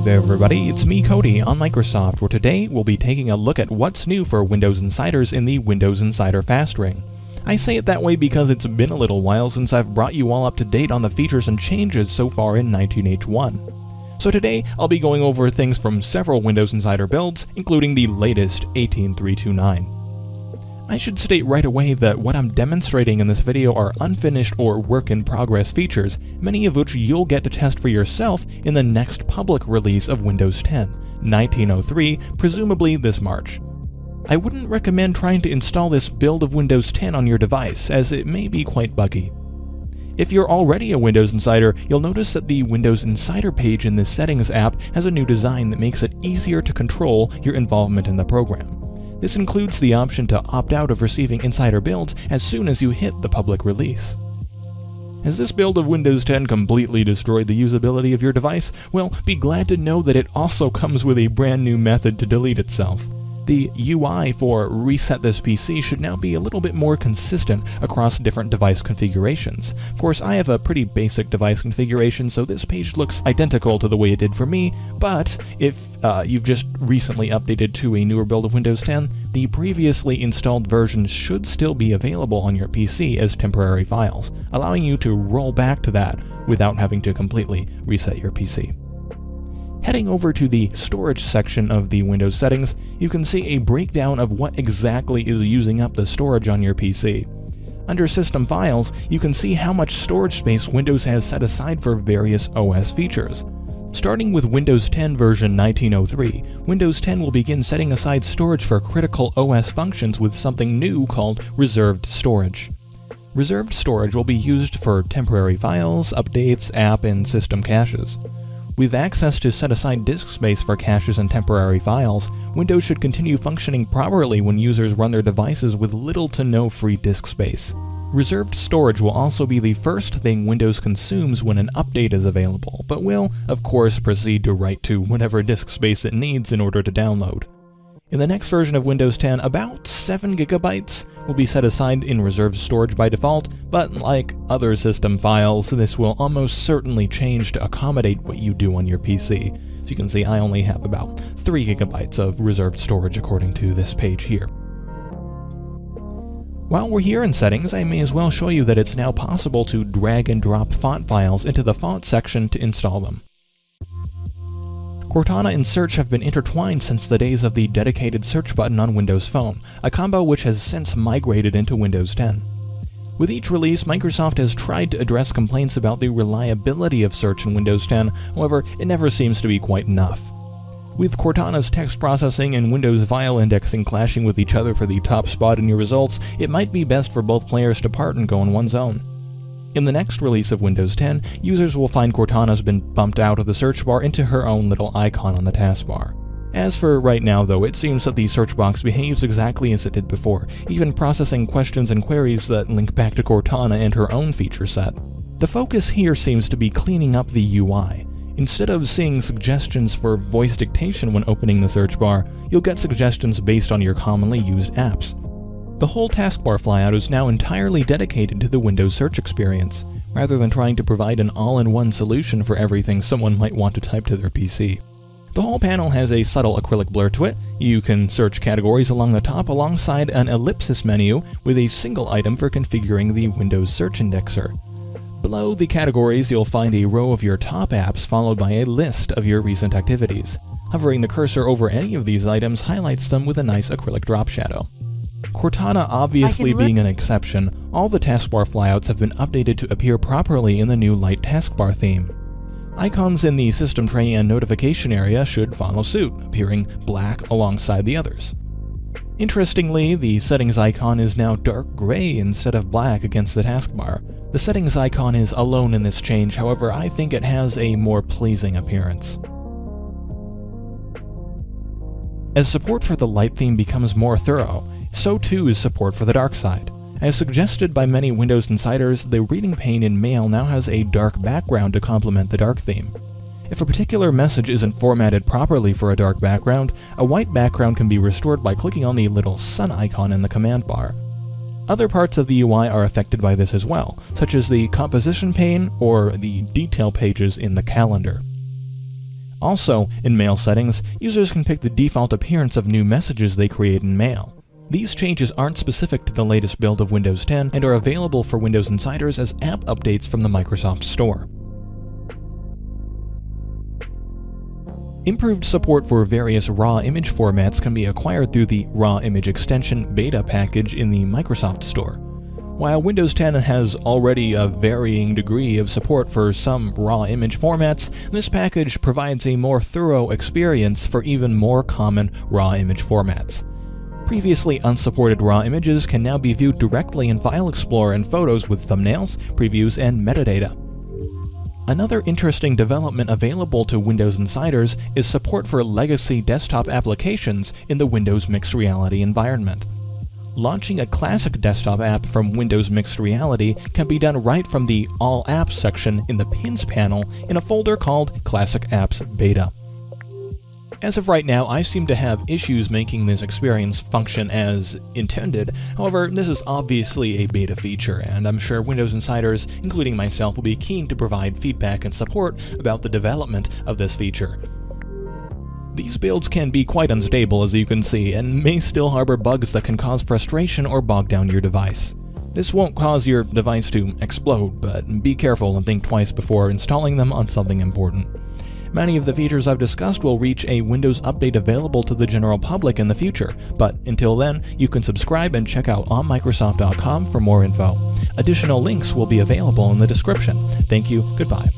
there everybody, it's me Cody on Microsoft, where today we'll be taking a look at what's new for Windows Insiders in the Windows Insider Fast Ring. I say it that way because it's been a little while since I've brought you all up to date on the features and changes so far in 19H1. So today I'll be going over things from several Windows Insider builds, including the latest 18329. I should state right away that what I'm demonstrating in this video are unfinished or work-in-progress features, many of which you'll get to test for yourself in the next public release of Windows 10, 1903, presumably this March. I wouldn't recommend trying to install this build of Windows 10 on your device, as it may be quite buggy. If you're already a Windows Insider, you'll notice that the Windows Insider page in this Settings app has a new design that makes it easier to control your involvement in the program. This includes the option to opt out of receiving Insider builds as soon as you hit the public release. Has this build of Windows 10 completely destroyed the usability of your device? Well, be glad to know that it also comes with a brand new method to delete itself. The UI for Reset This PC should now be a little bit more consistent across different device configurations. Of course, I have a pretty basic device configuration, so this page looks identical to the way it did for me, but if you've just recently updated to a newer build of Windows 10, the previously installed version should still be available on your PC as temporary files, allowing you to roll back to that without having to completely reset your PC. Heading over to the storage section of the Windows settings, you can see a breakdown of what exactly is using up the storage on your PC. Under System Files, you can see how much storage space Windows has set aside for various OS features. Starting with Windows 10 version 1903, Windows 10 will begin setting aside storage for critical OS functions with something new called Reserved Storage. Reserved storage will be used for temporary files, updates, app, and system caches. With access to set-aside disk space for caches and temporary files, Windows should continue functioning properly when users run their devices with little to no free disk space. Reserved storage will also be the first thing Windows consumes when an update is available, but will, of course, proceed to write to whatever disk space it needs in order to download. In the next version of Windows 10, about 7 GB will be set aside in reserved storage by default, but like other system files, this will almost certainly change to accommodate what you do on your PC. As you can see, I only have about 3 GB of reserved storage according to this page here. While we're here in Settings, I may as well show you that it's now possible to drag and drop font files into the Font section to install them. Cortana and Search have been intertwined since the days of the dedicated search button on Windows Phone, a combo which has since migrated into Windows 10. With each release, Microsoft has tried to address complaints about the reliability of search in Windows 10, however, it never seems to be quite enough. With Cortana's text processing and Windows file indexing clashing with each other for the top spot in your results, it might be best for both players to part and go on one's own. In the next release of Windows 10, users will find Cortana's been bumped out of the search bar into her own little icon on the taskbar. As for right now though, it seems that the search box behaves exactly as it did before, even processing questions and queries that link back to Cortana and her own feature set. The focus here seems to be cleaning up the UI. Instead of seeing suggestions for voice dictation when opening the search bar, you'll get suggestions based on your commonly used apps. The whole taskbar flyout is now entirely dedicated to the Windows search experience, rather than trying to provide an all-in-one solution for everything someone might want to type to their PC. The whole panel has a subtle acrylic blur to it. You can search categories along the top alongside an ellipsis menu with a single item for configuring the Windows search indexer. Below the categories, you'll find a row of your top apps followed by a list of your recent activities. Hovering the cursor over any of these items highlights them with a nice acrylic drop shadow. Cortana obviously being an exception, all the taskbar flyouts have been updated to appear properly in the new light taskbar theme. Icons in the system tray and notification area should follow suit, appearing black alongside the others. Interestingly, the settings icon is now dark gray instead of black against the taskbar. The settings icon is alone in this change, however, I think it has a more pleasing appearance. As support for the light theme becomes more thorough, so too is support for the dark side. As suggested by many Windows Insiders, the reading pane in Mail now has a dark background to complement the dark theme. If a particular message isn't formatted properly for a dark background, a white background can be restored by clicking on the little sun icon in the command bar. Other parts of the UI are affected by this as well, such as the composition pane or the detail pages in the calendar. Also, in Mail settings, users can pick the default appearance of new messages they create in Mail. These changes aren't specific to the latest build of Windows 10 and are available for Windows Insiders as app updates from the Microsoft Store. Improved support for various RAW image formats can be acquired through the RAW Image Extension beta package in the Microsoft Store. While Windows 10 has already a varying degree of support for some RAW image formats, this package provides a more thorough experience for even more common RAW image formats. Previously unsupported RAW images can now be viewed directly in File Explorer and Photos with thumbnails, previews, and metadata. Another interesting development available to Windows Insiders is support for legacy desktop applications in the Windows Mixed Reality environment. Launching a classic desktop app from Windows Mixed Reality can be done right from the All Apps section in the Pins panel in a folder called Classic Apps Beta. As of right now, I seem to have issues making this experience function as intended. However, this is obviously a beta feature, and I'm sure Windows Insiders, including myself, will be keen to provide feedback and support about the development of this feature. These builds can be quite unstable, as you can see, and may still harbor bugs that can cause frustration or bog down your device. This won't cause your device to explode, but be careful and think twice before installing them on something important. Many of the features I've discussed will reach a Windows update available to the general public in the future, but until then, you can subscribe and check out onmicrosoft.com for more info. Additional links will be available in the description. Thank you, goodbye.